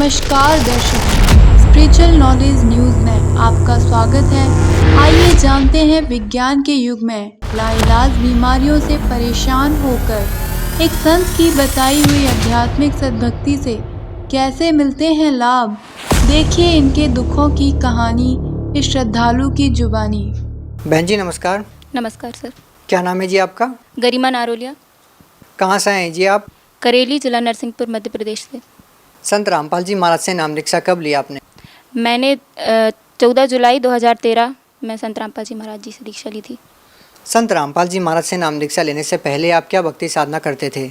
नमस्कार दर्शकों, spiritual knowledge news में आपका स्वागत है। आइए जानते हैं विज्ञान के युग में लाइलाज बीमारियों से परेशान होकर एक संत की बताई हुई आध्यात्मिक सद्भक्ति से कैसे मिलते हैं लाभ। देखिए इनके दुखों की कहानी इस श्रद्धालु की जुबानी। बहन जी नमस्कार। नमस्कार सर। क्या नाम है जी आपका? गरिमा नारोलिया। कहाँ से हैं जी आप? करेली, जिला नरसिंहपुर, मध्य प्रदेश से। संत रामपाल जी महाराज से नाम दीक्षा कब लिया आपने? मैंने 14 जुलाई 2013 में संत रामपाल जी महाराज जी से दीक्षा ली थी। संत रामपाल जी महाराज से नाम दीक्षा लेने से पहले आप क्या भक्ति साधना करते थे?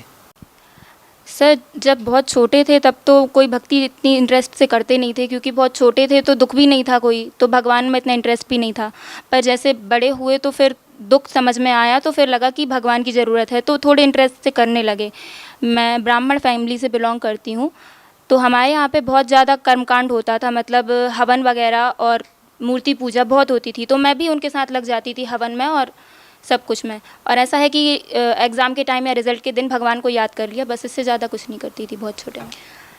सर जब बहुत छोटे थे तब तो कोई भक्ति इतनी इंटरेस्ट से करते नहीं थे, क्योंकि बहुत छोटे थे तो दुख भी नहीं था कोई, तो भगवान में इतना इंटरेस्ट भी नहीं था। पर जैसे बड़े हुए तो फिर दुख समझ में आया, तो फिर लगा कि भगवान की ज़रूरत है, तो थोड़े इंटरेस्ट से करने लगे। मैं ब्राह्मण फैमिली से बिलोंग करती हूँ, तो हमारे यहाँ पे बहुत ज़्यादा कर्मकांड होता था, मतलब हवन वगैरह और मूर्ति पूजा बहुत होती थी, तो मैं भी उनके साथ लग जाती थी हवन में और सब कुछ में। और ऐसा है कि एग्ज़ाम के टाइम या रिज़ल्ट के दिन भगवान को याद कर लिया, बस इससे ज़्यादा कुछ नहीं करती थी बहुत छोटे में।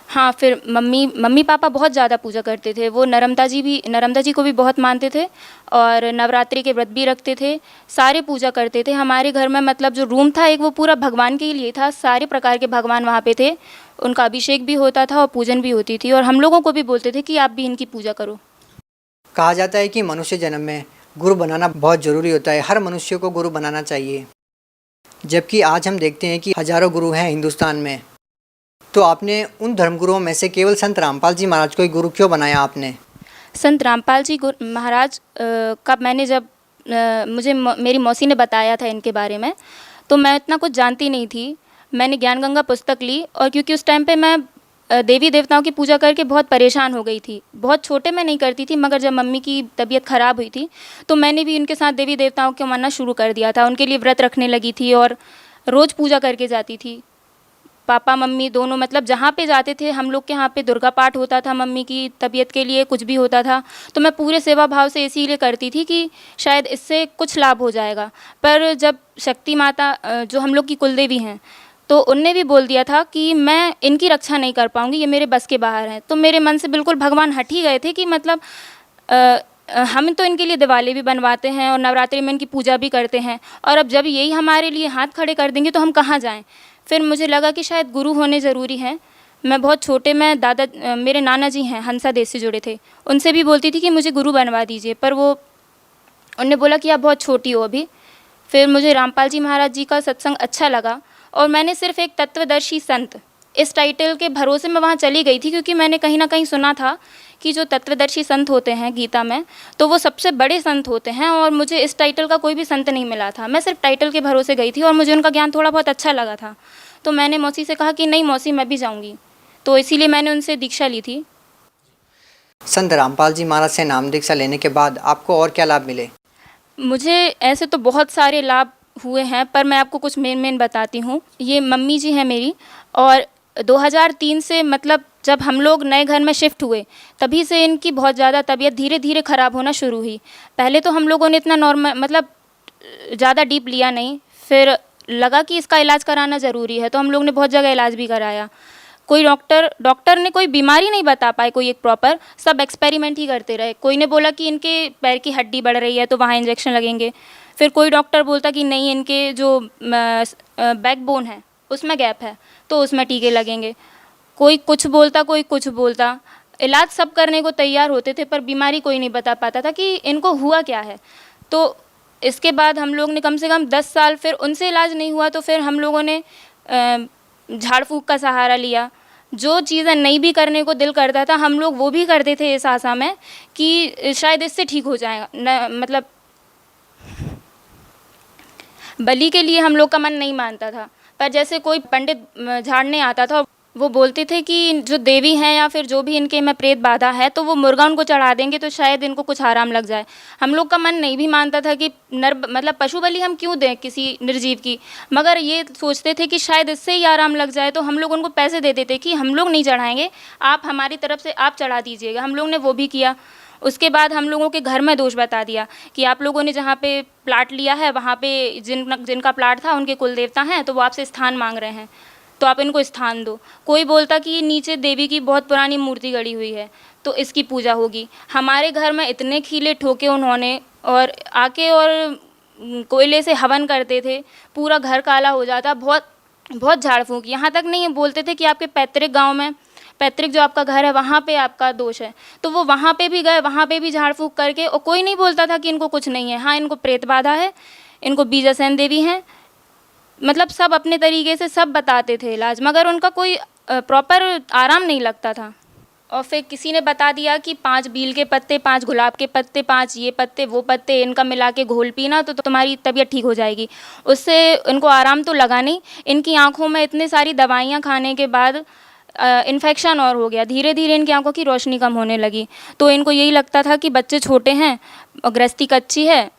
हाँ, फिर मम्मी पापा बहुत ज़्यादा पूजा करते थे। वो नर्मदा जी को भी बहुत मानते थे और नवरात्रि के व्रत भी रखते थे, सारे पूजा करते थे। हमारे घर में मतलब जो रूम था एक, वो पूरा भगवान के लिए था, सारे प्रकार के भगवान वहाँ पे थे, उनका अभिषेक भी होता था और पूजन भी होती थी, और हम लोगों को भी बोलते थे कि आप भी इनकी पूजा करो। कहा जाता है कि मनुष्य जन्म में गुरु बनाना बहुत ज़रूरी होता है, हर मनुष्य को गुरु बनाना चाहिए, जबकि आज हम देखते हैं कि हजारों गुरु हैं हिंदुस्तान में। तो आपने उन धर्मगुरुओं में से केवल संत रामपाल जी महाराज को ही गुरु क्यों बनाया आपने? संत रामपाल जी महाराज का मैंने जब मुझे मेरी मौसी ने बताया था इनके बारे में, तो मैं इतना कुछ जानती नहीं थी। मैंने ज्ञान गंगा पुस्तक ली, और क्योंकि उस टाइम पे मैं देवी देवताओं की पूजा करके बहुत परेशान हो गई थी। बहुत छोटे में नहीं करती थी, मगर जब मम्मी की तबीयत ख़राब हुई थी तो मैंने भी उनके साथ देवी देवताओं को मानना शुरू कर दिया था। उनके लिए व्रत रखने लगी थी और रोज़ पूजा करके जाती थी। पापा मम्मी दोनों, मतलब जहाँ पे जाते थे, हम लोग के यहाँ पे दुर्गा पाठ होता था, मम्मी की तबीयत के लिए कुछ भी होता था, तो मैं पूरे सेवा भाव से इसीलिए करती थी कि शायद इससे कुछ लाभ हो जाएगा। पर जब शक्ति माता जो हम लोग की कुलदेवी हैं, तो उनने भी बोल दिया था कि मैं इनकी रक्षा नहीं कर पाऊँगी, ये मेरे बस के बाहर हैं, तो मेरे मन से बिल्कुल भगवान हट ही गए थे कि मतलब हम तो इनके लिए दिवाली भी बनवाते हैं और नवरात्रि में इनकी पूजा भी करते हैं, और अब जब यही हमारे लिए हाथ खड़े कर देंगे तो हम कहाँ जाएं। फिर मुझे लगा कि शायद गुरु होने ज़रूरी हैं। मैं बहुत छोटे में मेरे नाना जी हैं, हंसा देश से जुड़े थे, उनसे भी बोलती थी कि मुझे गुरु बनवा दीजिए, पर उन्होंने बोला कि आप बहुत छोटी हो अभी। फिर मुझे रामपाल जी महाराज जी का सत्संग अच्छा लगा, और मैंने सिर्फ एक तत्वदर्शी संत इस टाइटल के भरोसे में वहाँ चली गई थी, क्योंकि मैंने कहीं ना कहीं सुना था कि जो तत्वदर्शी संत होते हैं गीता में, तो वो सबसे बड़े संत होते हैं, और मुझे इस टाइटल का कोई भी संत नहीं मिला था। मैं सिर्फ टाइटल के भरोसे गई थी और मुझे उनका ज्ञान थोड़ा बहुत अच्छा लगा था, तो मैंने मौसी से कहा कि नहीं मौसी, मैं भी जाऊँगी, तो इसीलिए मैंने उनसे दीक्षा ली थी। संत रामपाल जी महाराज से नाम दीक्षा लेने के बाद आपको और क्या लाभ मिले? मुझे ऐसे तो बहुत सारे लाभ हुए हैं, पर मैं आपको कुछ मेन बताती हूँ। ये मम्मी जी हैं मेरी, और 2003 से, मतलब जब हम लोग नए घर में शिफ्ट हुए, तभी से इनकी बहुत ज़्यादा तबीयत धीरे धीरे ख़राब होना शुरू हुई। पहले तो हम लोगों ने इतना नॉर्मल, मतलब ज़्यादा डीप लिया नहीं, फिर लगा कि इसका इलाज कराना ज़रूरी है, तो हम लोग ने बहुत जगह इलाज भी कराया। कोई डॉक्टर ने कोई बीमारी नहीं बता पाए कोई एक प्रॉपर, सब एक्सपेरिमेंट ही करते रहे। कोई ने बोला कि इनके पैर की हड्डी बढ़ रही है तो वहाँ इंजेक्शन लगेंगे, फिर कोई डॉक्टर बोलता कि नहीं, इनके जो बैकबोन है उसमें गैप है तो उसमें टीके लगेंगे। कोई कुछ बोलता, कोई कुछ बोलता, इलाज सब करने को तैयार होते थे, पर बीमारी कोई नहीं बता पाता था कि इनको हुआ क्या है। तो इसके बाद हम लोग ने कम से कम 10 साल, फिर उनसे इलाज नहीं हुआ तो फिर हम लोगों ने झाड़ फूँक का सहारा लिया। जो चीज़ें नहीं भी करने को दिल करता था, हम लोग वो भी करते थे इस आशा में कि शायद इससे ठीक हो जाएगा। मतलब बलि के लिए हम लोग का मन नहीं मानता था, पर जैसे कोई पंडित झाड़ने आता था, वो बोलते थे कि जो देवी हैं या फिर जो भी इनके में प्रेत बाधा है, तो वो मुर्गा उनको चढ़ा देंगे तो शायद इनको कुछ आराम लग जाए। हम लोग का मन नहीं भी मानता था कि मतलब पशु बलि हम क्यों दें किसी निर्जीव की, मगर ये सोचते थे कि शायद इससे ही आराम लग जाए, तो हम लोग उनको पैसे दे देते कि हम लोग नहीं चढ़ाएंगे, आप हमारी तरफ से आप चढ़ा दीजिएगा। हम लोग ने वो भी किया। उसके बाद हम लोगों के घर में दोष बता दिया कि आप लोगों ने जहाँ पे प्लाट लिया है, वहाँ पे जिनका प्लाट था उनके कुल देवता हैं, तो वो आपसे स्थान मांग रहे हैं। तो आप इनको स्थान दो। कोई बोलता कि ये नीचे देवी की बहुत पुरानी मूर्ति गड़ी हुई है तो इसकी पूजा होगी। हमारे घर में इतने खीले ठोके उन्होंने, और आके और कोयले से हवन करते थे, पूरा घर काला हो जाता। बहुत बहुत झाड़ फूँक, यहाँ तक नहीं बोलते थे कि आपके पैतृक गांव में, पैतृक जो आपका घर है वहाँ पे आपका दोष है, तो वो वहाँ पे भी गए, वहाँ पे भी झाड़ फूँक करके, और कोई नहीं बोलता था कि इनको कुछ नहीं है। हाँ, इनको प्रेत बाधा है, इनको बीजासेन देवी हैं, मतलब सब अपने तरीके से सब बताते थे इलाज, मगर उनका कोई प्रॉपर आराम नहीं लगता था। और फिर किसी ने बता दिया कि 5 बील के पत्ते, 5 गुलाब के पत्ते, 5 ये पत्ते वो पत्ते, इनका मिला के घोल पीना तो तुम्हारी तबीयत ठीक हो जाएगी। उससे इनको आराम तो लगा नहीं। इनकी आंखों में इतनी सारी दवाइयाँ खाने के बाद इन्फेक्शन और हो गया, धीरे धीरे इनकी आंखों की रोशनी कम होने लगी। तो इनको यही लगता था कि बच्चे छोटे हैं और गृहस्थी कच्ची है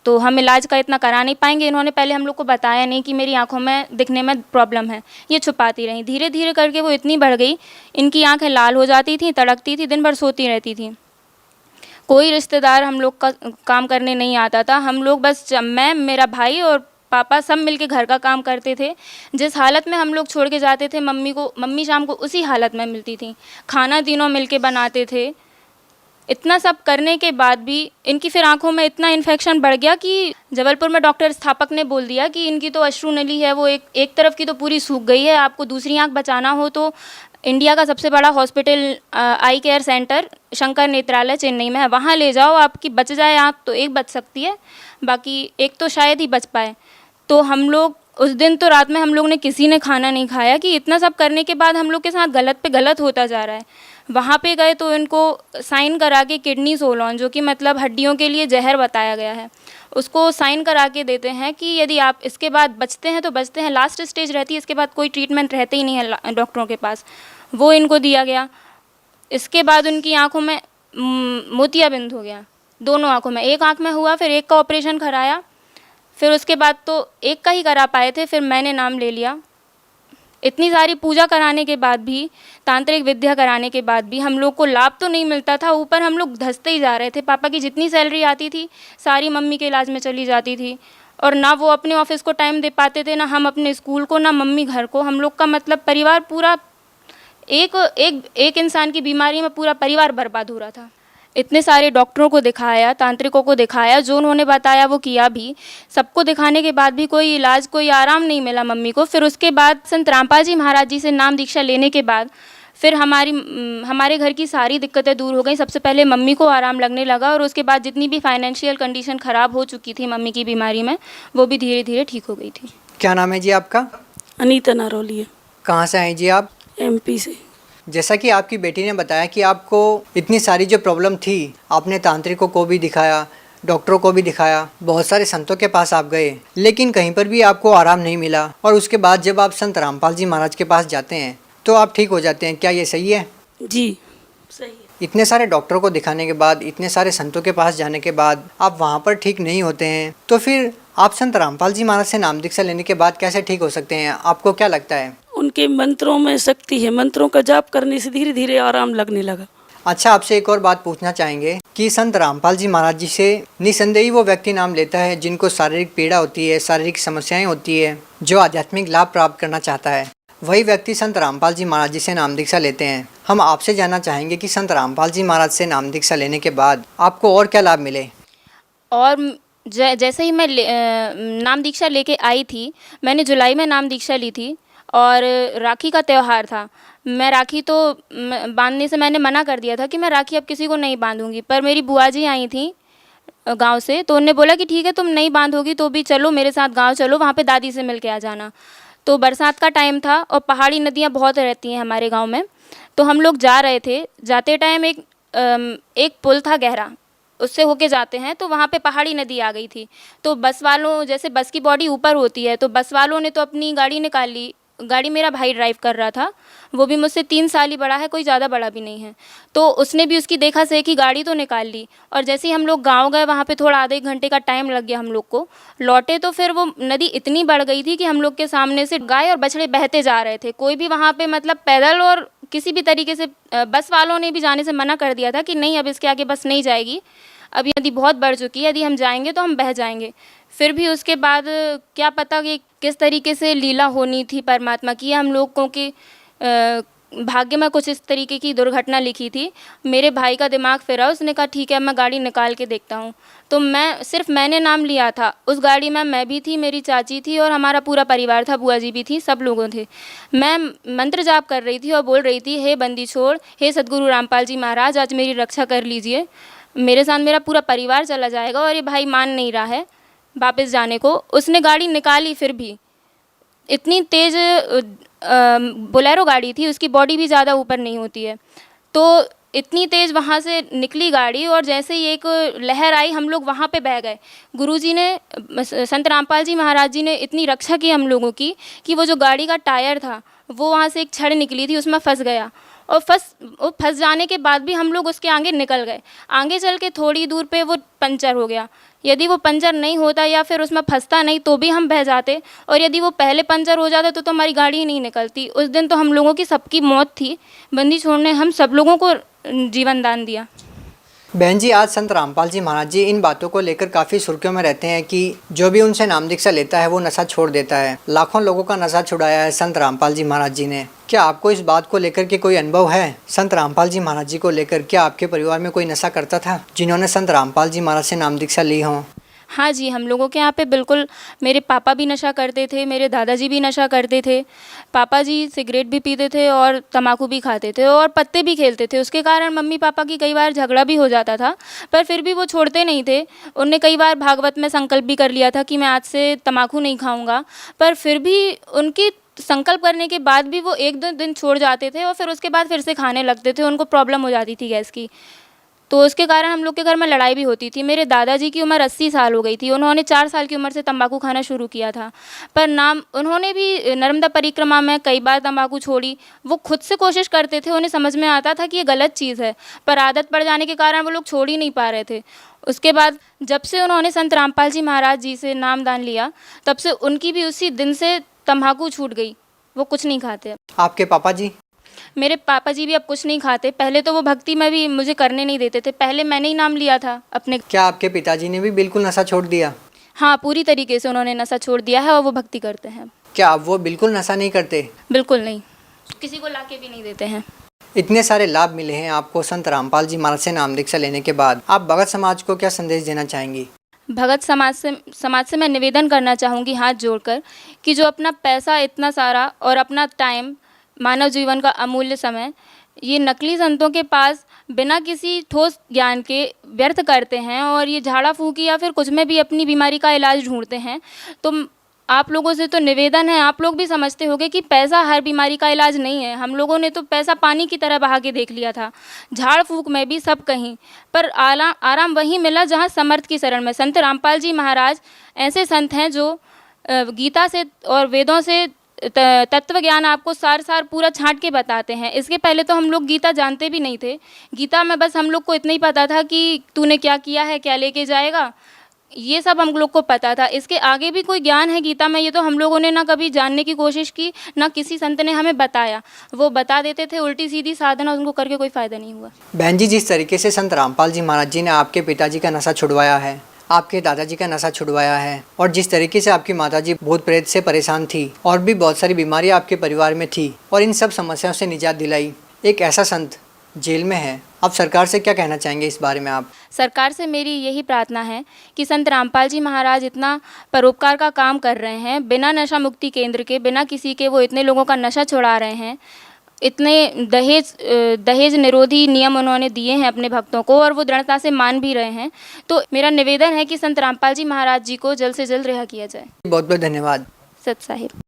तो हम इलाज का इतना करा नहीं पाएंगे। इन्होंने पहले हम लोग को बताया नहीं कि मेरी आंखों में दिखने में प्रॉब्लम है, ये छुपाती रहीं। धीरे धीरे करके वो इतनी बढ़ गई, इनकी आंखें लाल हो जाती थी, तड़कती थी, दिन भर सोती रहती थी। कोई रिश्तेदार हम लोग का काम करने नहीं आता था। हम लोग बस मैं, मेरा भाई और पापा सब मिलके घर का काम करते थे। जिस हालत में हम लोग छोड़ के जाते थे मम्मी को, मम्मी शाम को उसी हालत में मिलती थी। खाना तीनों मिलके बनाते थे। इतना सब करने के बाद भी इनकी फिर आंखों में इतना इन्फेक्शन बढ़ गया कि जबलपुर में डॉक्टर स्थापक ने बोल दिया कि इनकी तो अश्रु नली है वो एक तरफ की तो पूरी सूख गई है। आपको दूसरी आंख बचाना हो तो इंडिया का सबसे बड़ा hospital eye care centre Sankara Nethralaya Chennai में है, वहाँ ले जाओ, आपकी बच जाए आँख तो एक बच सकती है, बाकी एक तो शायद ही बच पाए। तो हम लोग उस दिन तो रात में हम लोग ने किसी ने खाना नहीं खाया कि इतना सब करने के बाद हम लोग के साथ गलत पे गलत होता जा रहा है। वहाँ पे गए तो इनको साइन करा के किडनी सोलॉन, जो कि मतलब हड्डियों के लिए जहर बताया गया है, उसको साइन करा के देते हैं कि यदि आप इसके बाद बचते हैं तो बचते हैं, लास्ट स्टेज रहती है, इसके बाद कोई ट्रीटमेंट रहते ही नहीं है डॉक्टरों के पास। वो इनको दिया गया। इसके बाद उनकी आँखों में मोतियाबिंद हो गया, दोनों आँखों में। एक आँख में हुआ, फिर एक का ऑपरेशन कराया, फिर उसके बाद तो एक का ही करा पाए थे, फिर मैंने नाम ले लिया। इतनी सारी पूजा कराने के बाद भी, तांत्रिक विद्या कराने के बाद भी हम लोग को लाभ तो नहीं मिलता था, ऊपर हम लोग धंसते ही जा रहे थे। पापा की जितनी सैलरी आती थी सारी मम्मी के इलाज में चली जाती थी, और ना वो अपने ऑफिस को टाइम दे पाते थे, ना हम अपने स्कूल को, ना मम्मी घर को। हम लोग का मतलब परिवार पूरा एक इंसान की बीमारी में पूरा परिवार बर्बाद हो रहा था। इतने सारे डॉक्टरों को दिखाया, तांत्रिकों को दिखाया, जो उन्होंने बताया वो किया भी। सबको दिखाने के बाद भी कोई इलाज, कोई आराम नहीं मिला मम्मी को। फिर उसके बाद संत रामपाल जी महाराज जी से नाम दीक्षा लेने के बाद फिर हमारे घर की सारी दिक्कतें दूर हो गई। सबसे पहले मम्मी को आराम लगने लगा, और उसके बाद जितनी भी फाइनेंशियल कंडीशन ख़राब हो चुकी थी मम्मी की बीमारी में, वो भी धीरे धीरे ठीक हो गई थी। क्या नाम है जी आपका? अनीता नारौली है। कहाँ से आई जी आप? MP से। जैसा कि आपकी बेटी ने बताया कि आपको इतनी सारी जो प्रॉब्लम थी, आपने तांत्रिकों को भी दिखाया, डॉक्टरों को भी दिखाया, बहुत सारे संतों के पास आप गए, लेकिन कहीं पर भी आपको आराम नहीं मिला। और उसके बाद जब आप संत रामपाल जी महाराज के पास जाते हैं तो आप ठीक हो जाते हैं। क्या ये सही है? जी सही है। इतने सारे डॉक्टरों को दिखाने के बाद, इतने सारे संतों के पास जाने के बाद आप वहाँ पर ठीक नहीं होते हैं, तो फिर आप संत रामपाल जी महाराज से नाम दीक्षा लेने के बाद कैसे ठीक हो सकते हैं? आपको क्या लगता है? उनके मंत्रों में शक्ति है, मंत्रों का जाप करने से धीरे धीरे आराम लगने लगा। अच्छा, आपसे एक और बात पूछना चाहेंगे कि संत रामपाल जी महाराज जी से निसंदेही वो व्यक्ति नाम लेता है जिनको शारीरिक पीड़ा होती है, शारीरिक समस्याएं होती है, जो आध्यात्मिक लाभ प्राप्त करना चाहता है, वही व्यक्ति संत रामपाल जी महाराज जी से नाम दीक्षा लेते हैं। हम आपसे जानना चाहेंगे कि संत रामपाल जी महाराज से नाम दीक्षा लेने के बाद आपको और क्या लाभ मिले? और जैसे ही मैं नाम दीक्षा लेके आई थी, मैंने जुलाई में नाम दीक्षा ली थी, और राखी का त्यौहार था। मैं राखी तो बांधने से मैंने मना कर दिया था कि मैं राखी अब किसी को नहीं बांधूंगी, पर मेरी बुआ जी आई थी गांव से, तो उन्होंने बोला कि ठीक है तुम नहीं बांधोगी तो भी चलो मेरे साथ गांव चलो, वहाँ पे दादी से मिल के आ जाना। तो बरसात का टाइम था और पहाड़ी नदियाँ बहुत रहती हैं हमारे गाँव में, तो हम लोग जा रहे थे। जाते टाइम एक पुल था गहरा, उससे होके जाते हैं, तो वहाँ पे पहाड़ी नदी आ गई थी। तो बस वालों, जैसे बस की बॉडी ऊपर होती है, तो बस वालों ने तो अपनी गाड़ी निकाल ली। गाड़ी मेरा भाई ड्राइव कर रहा था, वो भी मुझसे 3 साल ही बड़ा है, कोई ज़्यादा बड़ा भी नहीं है, तो उसने भी उसकी देखा से कि गाड़ी तो निकाल ली। और जैसे ही हम लोग गांव गए, वहाँ पे थोड़ा आधे घंटे का टाइम लग गया हम लोग को। लौटे तो फिर वो नदी इतनी बढ़ गई थी कि हम लोग के सामने से गाय और बछड़े बहते जा रहे थे। कोई भी वहाँ पे मतलब पैदल और किसी भी तरीके से, बस वालों ने भी जाने से मना कर दिया था कि नहीं अब इसके आगे बस नहीं जाएगी, अब यदि बहुत बढ़ चुकी है, यदि हम जाएंगे तो हम बह जाएंगे। फिर भी उसके बाद क्या पता कि किस तरीके से लीला होनी थी परमात्मा की, हम लोगों के भाग्य में कुछ इस तरीके की दुर्घटना लिखी थी। मेरे भाई का दिमाग फिरा, उसने कहा ठीक है मैं गाड़ी निकाल के देखता हूँ। तो मैंने नाम लिया था, उस गाड़ी में मैं भी थी, मेरी चाची थी और हमारा पूरा परिवार था, बुआ जी भी थी, सब लोगों थे। मैं मंत्र जाप कर रही थी और बोल रही थी, हे बंदी छोड़, हे सदगुरु रामपाल जी महाराज, आज मेरी रक्षा कर लीजिए, मेरे साथ मेरा पूरा परिवार चला जाएगा। और ये भाई मान नहीं रहा है वापस जाने को। उसने गाड़ी निकाली, फिर भी इतनी तेज़ बोलेरो गाड़ी थी, उसकी बॉडी भी ज़्यादा ऊपर नहीं होती है, तो इतनी तेज़ वहाँ से निकली गाड़ी और जैसे ही एक लहर आई हम लोग वहाँ पे बह गए। गुरुजी ने, संत रामपाल जी महाराज जी ने इतनी रक्षा की हम लोगों की कि वो जो गाड़ी का टायर था वो वहाँ से एक छड़ निकली थी, उसमें फंस गया और फंस जाने के बाद भी हम लोग उसके आगे निकल गए। आगे चल के थोड़ी दूर पे वो पंचर हो गया। यदि वो पंचर नहीं होता या फिर उसमें फंसता नहीं तो भी हम बह जाते, और यदि वो पहले पंचर हो जाता तो हमारी गाड़ी ही नहीं निकलती। उस दिन तो हम लोगों की सबकी मौत थी। बंदी छोड़ ने हम सब लोगों को जीवन दान दिया। बहन जी, आज संत रामपाल जी महाराज जी इन बातों को लेकर काफ़ी सुर्खियों में रहते हैं कि जो भी उनसे नाम दीक्षा लेता है वो नशा छोड़ देता है। लाखों लोगों का नशा छुड़ाया है संत रामपाल जी महाराज जी ने। क्या आपको इस बात को लेकर के कोई अनुभव है? संत रामपाल जी महाराज जी को लेकर क्या आपके परिवार में कोई नशा करता था जिन्होंने संत रामपाल जी महाराज से नाम दीक्षा ली हो? हाँ जी, हम लोगों के यहाँ पे बिल्कुल, मेरे पापा भी नशा करते थे, मेरे दादाजी भी नशा करते थे। पापा जी सिगरेट भी पीते थे और तम्बाकू भी खाते थे और पत्ते भी खेलते थे। उसके कारण मम्मी पापा की कई बार झगड़ा भी हो जाता था, पर फिर भी वो छोड़ते नहीं थे। उनने कई बार भागवत में संकल्प भी कर लिया था कि मैं आज से तम्बाकू नहीं खाऊंगा, पर फिर भी उनकी संकल्प करने के बाद भी वो एक दो दिन छोड़ जाते थे और फिर उसके बाद फिर से खाने लगते थे। उनको प्रॉब्लम हो जाती थी गैस की, तो उसके कारण हम लोग के घर में लड़ाई भी होती थी। मेरे दादाजी की उम्र 80 साल हो गई थी, उन्होंने 4 साल की उम्र से तंबाकू खाना शुरू किया था, पर उन्होंने भी नर्मदा परिक्रमा में कई बार तंबाकू छोड़ी। वो खुद से कोशिश करते थे, उन्हें समझ में आता था कि ये गलत चीज़ है, पर आदत पड़ जाने के कारण वो लोग छोड़ ही नहीं पा रहे थे। उसके बाद जब से उन्होंने संत रामपाल जी महाराज जी से नाम दान लिया, तब से उनकी भी उसी दिन से तंबाकू छूट गई, वो कुछ नहीं खाते। आपके पापा जी? मेरे पापा जी भी अब कुछ नहीं खाते। पहले तो वो भक्ति में भी मुझे करने नहीं देते थे, पहले मैंने ही नाम लिया था अपने। क्या आपके पिताजी ने भी बिल्कुल नशा छोड़ दिया? हाँ, पूरी तरीके से उन्होंने नशा छोड़ दिया है और वो भक्ति करते हैं। क्या अब वो बिल्कुल नशा नहीं करते? बिल्कुल नहीं, किसी को लाके भी नहीं देते हैं। इतने सारे लाभ मिले हैं आपको संत रामपाल जी महाराज से नाम दीक्षा लेने के बाद, आप भगत समाज को क्या संदेश देना चाहेंगी? भगत समाज से मैं निवेदन करना चाहूँगी हाथ जोड़कर कि जो अपना पैसा इतना सारा और अपना टाइम, मानव जीवन का अमूल्य समय, ये नकली संतों के पास बिना किसी ठोस ज्ञान के व्यर्थ करते हैं और ये झाड़ा फूकी या फिर कुछ में भी अपनी बीमारी का इलाज ढूंढते हैं, तो आप लोगों से तो निवेदन है, आप लोग भी समझते होंगे कि पैसा हर बीमारी का इलाज नहीं है। हम लोगों ने तो पैसा पानी की तरह बहा के देख लिया था, झाड़ फूक में भी सब कहीं, पर आराम वहीं मिला जहाँ समर्थ की शरण में। संत रामपाल जी महाराज ऐसे संत हैं जो गीता से और वेदों से तत्व ज्ञान आपको सार पूरा छांट के बताते हैं। इसके पहले तो हम लोग गीता जानते भी नहीं थे। गीता में बस हम लोग को इतना ही पता था कि तूने क्या किया है, क्या लेके जाएगा, ये सब हम लोग को पता था। इसके आगे भी कोई ज्ञान है गीता में, ये तो हम लोगों ने ना कभी जानने की कोशिश की, ना किसी संत ने हमें बताया। वो बता देते थे उल्टी सीधी साधना, उनको करके कोई फ़ायदा नहीं हुआ। बहन जी, जिस तरीके से संत रामपाल जी महाराज जी ने आपके पिताजी का नशा छुड़वाया है, आपके दादाजी का नशा छुड़वाया है, और जिस तरीके से आपकी माताजी भूत प्रेत से परेशान थी और भी बहुत सारी बीमारियां आपके परिवार में थी और इन सब समस्याओं से निजात दिलाई, एक ऐसा संत जेल में है, अब सरकार से क्या कहना चाहेंगे इस बारे में आप? सरकार से मेरी यही प्रार्थना है कि संत रामपाल जी महाराज इतना परोपकार का काम कर रहे हैं, बिना नशा मुक्ति केंद्र के, बिना किसी के वो इतने लोगों का नशा छुड़ा रहे हैं, इतने दहेज निरोधी नियम उन्होंने दिए हैं अपने भक्तों को और वो दृढ़ता से मान भी रहे हैं। तो मेरा निवेदन है कि संत रामपाल जी महाराज जी को जल्द से जल्द रिहा किया जाए। बहुत बहुत धन्यवाद। सत साहिब।